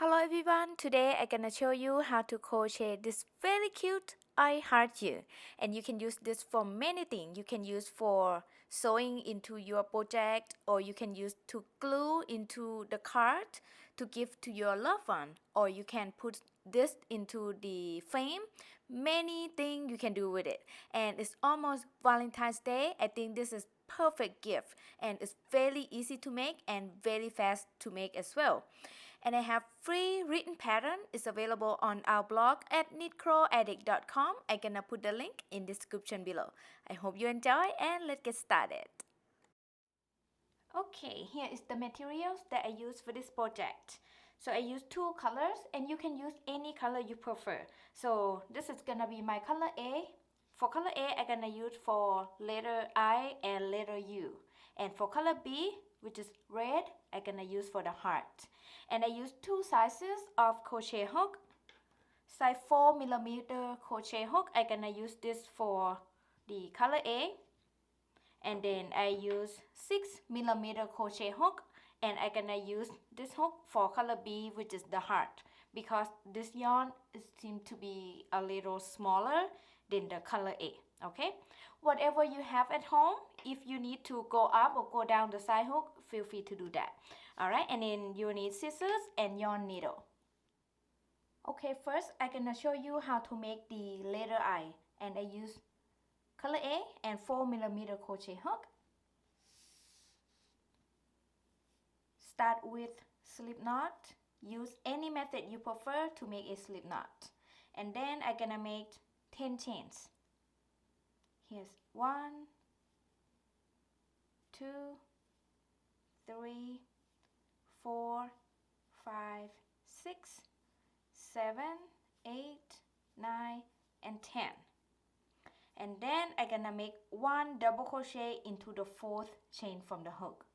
Hello everyone, today I'm gonna show you how to crochet this very cute I heart you, and you can use this for many things. You can use for sewing into your project, or you can use to glue into the card to give to your loved one, or you can put this into the frame. Many things you can do with it, and it's almost Valentine's Day. I think this is perfect gift, and it's very easy to make and very fast to make as well. And I have free written pattern is available on our blog at knitcrowaddict.com. I'm gonna put the link in the description below. I hope you enjoy, and let's get started. Okay, here is the materials that I use for this project. So I use two colors, and you can use any color you prefer. So this is gonna be my color A. For color A, I'm gonna use for letter I and letter U. And for color B, which is red, I'm gonna use for the heart. And I use two sizes of crochet hook. Size 4mm crochet hook, I'm gonna use this for the color A. And then I use 6mm crochet hook, and I'm gonna use this hook for color B, which is the heart, because this yarn seems to be a little smaller than the color A. Okay, whatever you have at home, if you need to go up or go down the side hook, feel free to do that. Alright, and then you need scissors and yarn needle. Okay, first I'm gonna show you how to make the letter I, and I use color A and 4mm crochet hook. Start with slip knot. Use any method you prefer to make a slip knot. And then I'm gonna make 10 chains. Here's 1, 2, 3, 4, 5, 6, 7, 8, 9, and 10. And then I'm gonna make 1 double crochet into the 4th chain from the hook.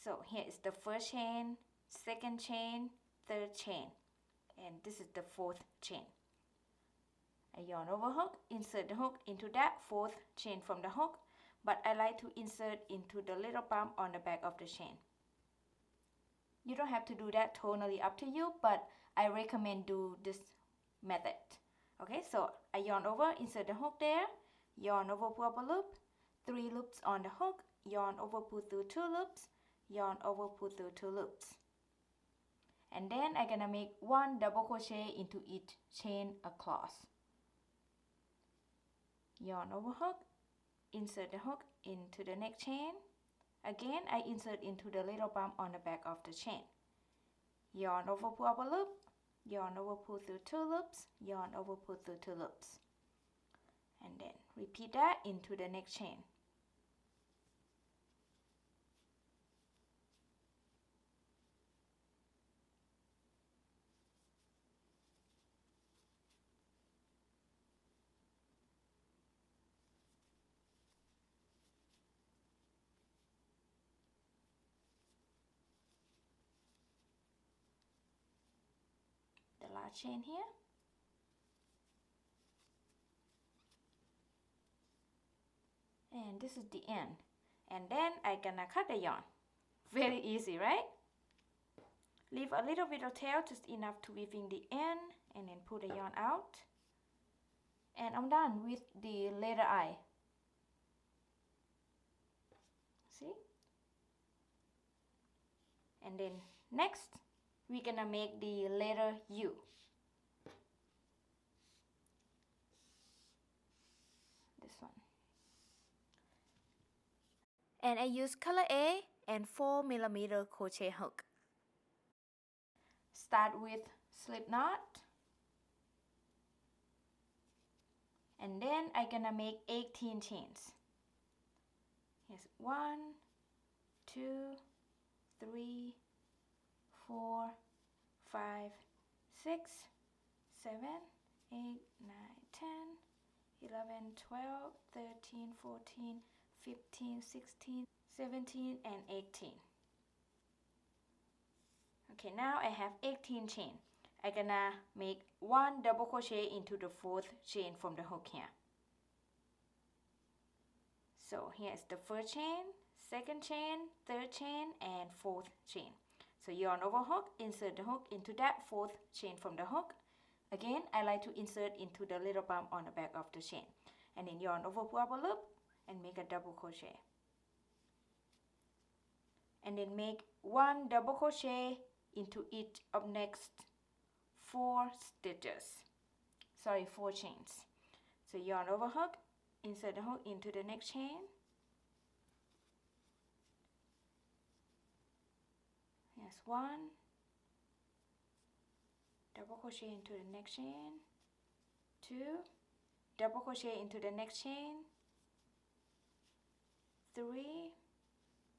So here is the first chain, second chain, third chain, and this is the 4th chain. I yarn over hook, insert the hook into that 4th chain from the hook, but I like to insert into the little bump on the back of the chain. You don't have to do that, totally up to you, but I recommend do this method. Okay, so I yarn over, insert the hook there, yarn over, pull up a loop, 3 loops on the hook, yarn over, pull through 2 loops, yarn over, pull through 2 loops. And then I'm gonna make 1 double crochet into each chain across. Yarn over hook, insert the hook into the next chain. Again, I insert into the little bump on the back of the chain. Yarn over, pull up a loop, yarn over, pull through 2 loops, yarn over, pull through 2 loops. And then repeat that into the next chain. The last chain here. And this is the end. And then I'm gonna cut the yarn. Very easy, right? Leave a little bit of tail, just enough to weave in the end, and then pull the yarn out. And I'm done with the letter I. See? And then next, we're gonna make the letter U. This one. And I use color A and 4mm crochet hook. Start with slip knot. And then I'm gonna make 18 chains. Here's 1, 2, 3, 4, 5, 6, 7, 8, 9, 10, 11, 12, 13, 14, 15, 16, 17, and 18. Okay, now I have 18 chain. I'm gonna make 1 double crochet into the 4th chain from the hook here. So here is the first chain, second chain, third chain, and 4th chain. So yarn over hook, insert the hook into that fourth chain from the hook. Again, I like to insert into the little bump on the back of the chain. And then yarn over, pull up a loop and make a double crochet. And then make 1 double crochet into each of next 4 stitches. Sorry, 4 chains. So yarn over hook, insert the hook into the next chain. Here's 1 double crochet into the next chain, 2 double crochet into the next chain, 3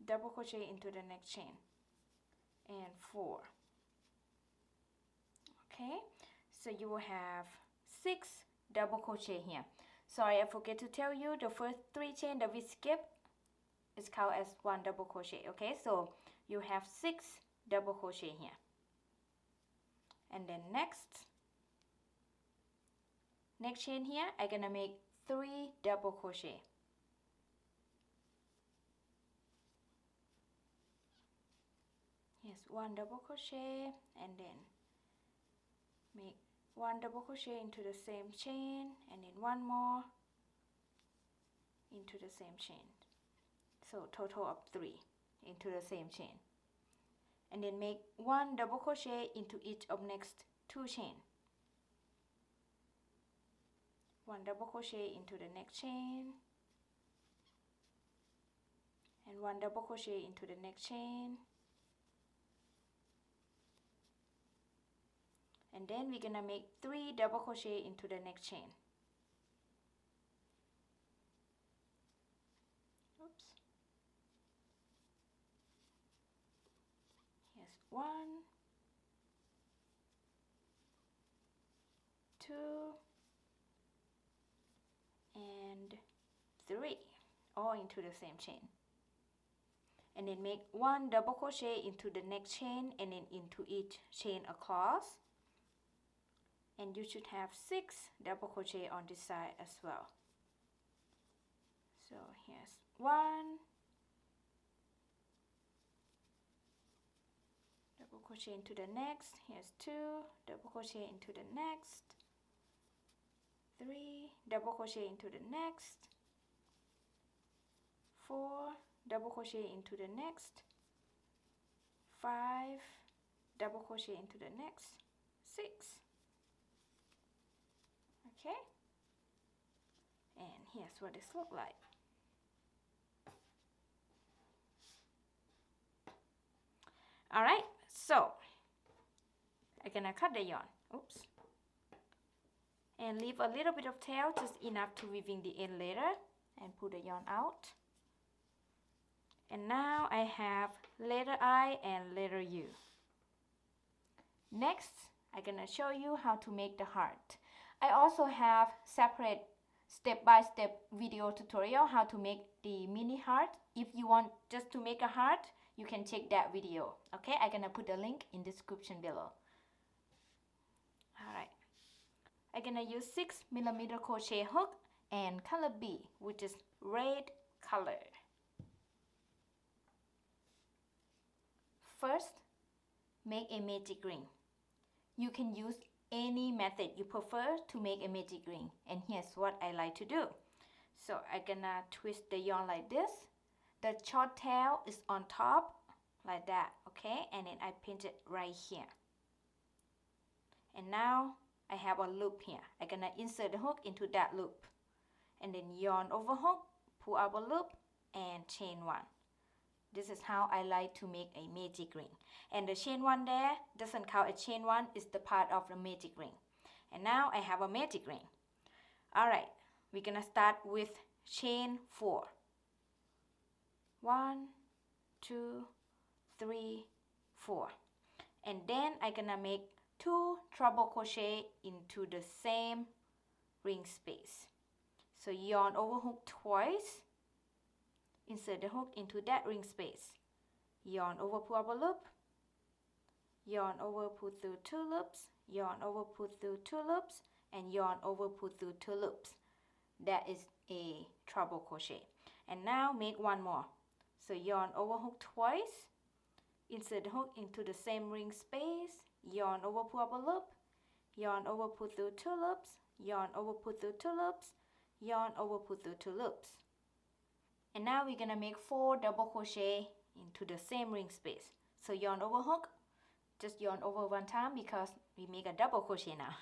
double crochet into the next chain, and 4. Okay, so you will have 6 double crochet here. Sorry, I forget to tell you, the first 3 chain that we skip is counted as 1 double crochet. Okay, so you have 6 double crochet here. And then next chain here, I'm gonna make 3 double crochet. Here's 1 double crochet, and then make 1 double crochet into the same chain, and then 1 more into the same chain. So total of 3 into the same chain. And then make 1 double crochet into each of next 2 chain. 1 double crochet into the next chain, and 1 double crochet into the next chain. And then we're gonna make 3 double crochet into the next chain. Oops. Here's 1, 2, and 3, all into the same chain. And then make 1 double crochet into the next chain, and then into each chain across. And you should have 6 double crochet on this side as well. So here's 1 double crochet into the next, here's 2 double crochet into the next, 3 double crochet into the next, 4 double crochet into the next, 5 double crochet into the next, 6. Okay, and here's what this looks like. Alright, so I'm gonna cut the yarn, oops, and leave a little bit of tail, just enough to weaving the end later, and pull the yarn out. And now I have letter I and letter U. Next, I'm gonna show you how to make the heart. I also have separate step-by-step video tutorial how to make the mini heart. If you want just to make a heart, you can check that video. Okay, I'm gonna put the link in the description below. Alright, I'm gonna use 6mm crochet hook and color B, which is red color. First, make a magic ring. You can use any method you prefer to make a magic ring, and here's what I like to do. So I'm gonna twist the yarn like this. The short tail is on top like that, okay, and then I pinch it right here. And now I have a loop here. I'm gonna insert the hook into that loop, and then yarn over hook, pull up a loop, and chain 1. This is how I like to make a magic ring. And the chain 1 there doesn't count as chain 1, it's the part of the magic ring. And now I have a magic ring. Alright, we're gonna start with chain 4. 1, 2, 3, 4. And then I'm gonna make 2 treble crochet into the same ring space. So yarn over hook twice. Insert the hook into that ring space. Yarn over, pull up a loop. Yarn over, pull through 2 loops. Yarn over, pull through 2 loops. And yarn over, pull through 2 loops. That is a treble crochet. And now make 1 more. So yarn over hook twice. insert the hook into the same ring space, yarn over, pull up a loop, yarn over, pull through 2 loops, yarn over, pull through 2 loops, yarn over, pull through 2 loops. And now we're gonna make 4 double crochet into the same ring space. So yarn over hook, just yarn over 1 time because we make a double crochet now.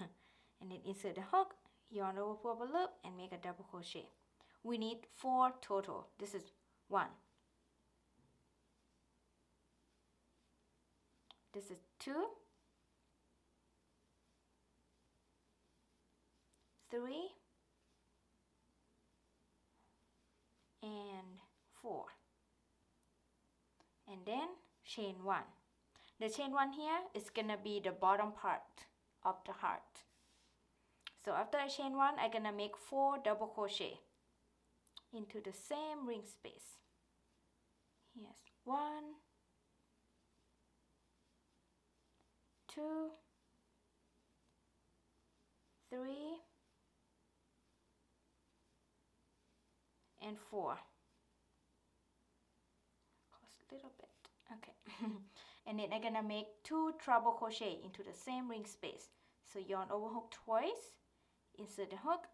And then insert the hook, yarn over, pull up a loop, and make a double crochet. We need 4 total. This is 1. This is 2, 3, and 4. And then chain 1. The chain 1 here is gonna be the bottom part of the heart. So after I chain 1, I'm gonna make 4 double crochet into the same ring space. Yes, 1, 2, 3, and 4. Close a little bit. Okay. And then I'm gonna make 2 treble crochet into the same ring space. So yarn over hook twice, insert the hook,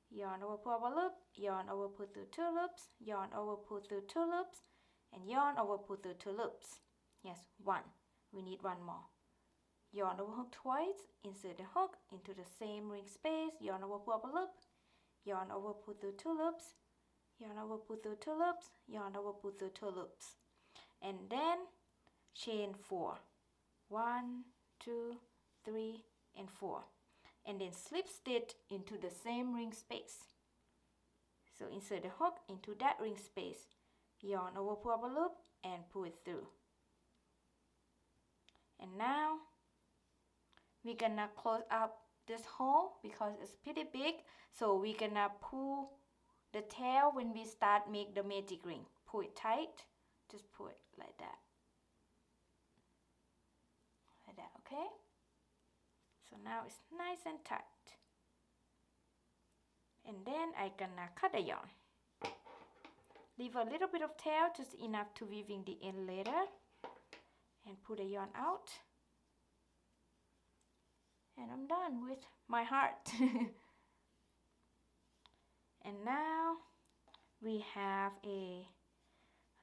yarn over, pull up a loop, yarn over, pull through 2 loops, yarn over, pull through 2 loops, and yarn over, pull through 2 loops. Yes, 1. We need 1 more. Yarn over hook twice, insert the hook into the same ring space, yarn over, pull up a loop, yarn over, pull through 2 loops, yarn over, pull through 2 loops, yarn over, pull through 2 loops. And then chain 4. 1, 2, 3, and 4. And then slip stitch into the same ring space. So insert the hook into that ring space, yarn over, pull up a loop, and pull it through. And now we're gonna close up this hole because it's pretty big. So we're gonna pull the tail when we start make the magic ring. Pull it tight, just pull it like that. Like that, okay? So now it's nice and tight. And then I'm gonna cut the yarn. Leave a little bit of tail, just enough to weaving the end later. And pull the yarn out. And I'm done with my heart. And now we have a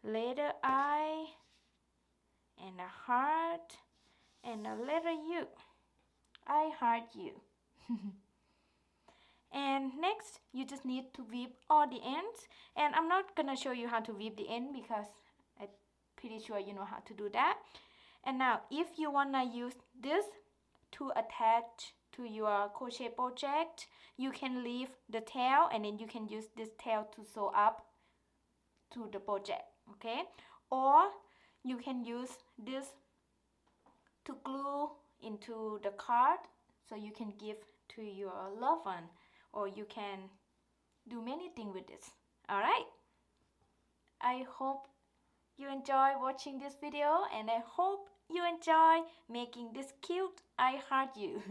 letter I and a heart and a letter U. I heart you. And next you just need to weave all the ends, and I'm not gonna show you how to weave the end because I'm pretty sure you know how to do that. And now if you wanna use this to attach to your crochet project, you can leave the tail and then you can use this tail to sew up to the project, okay? Or you can use this to glue into the card so you can give to your loved one, or you can do many things with this. Alright, I hope you enjoy watching this video, and I hope you enjoy making this cute I heart you.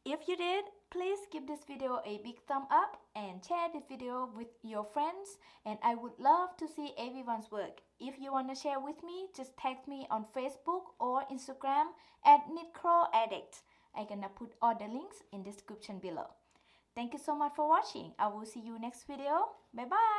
If you did, please give this video a big thumb up and share this video with your friends, and I would love to see everyone's work. If you want to share with me, just tag me on Facebook or Instagram at KnitCrawAddict. I'm gonna put all the links in the description below. Thank you so much for watching. I will see you next video. Bye bye.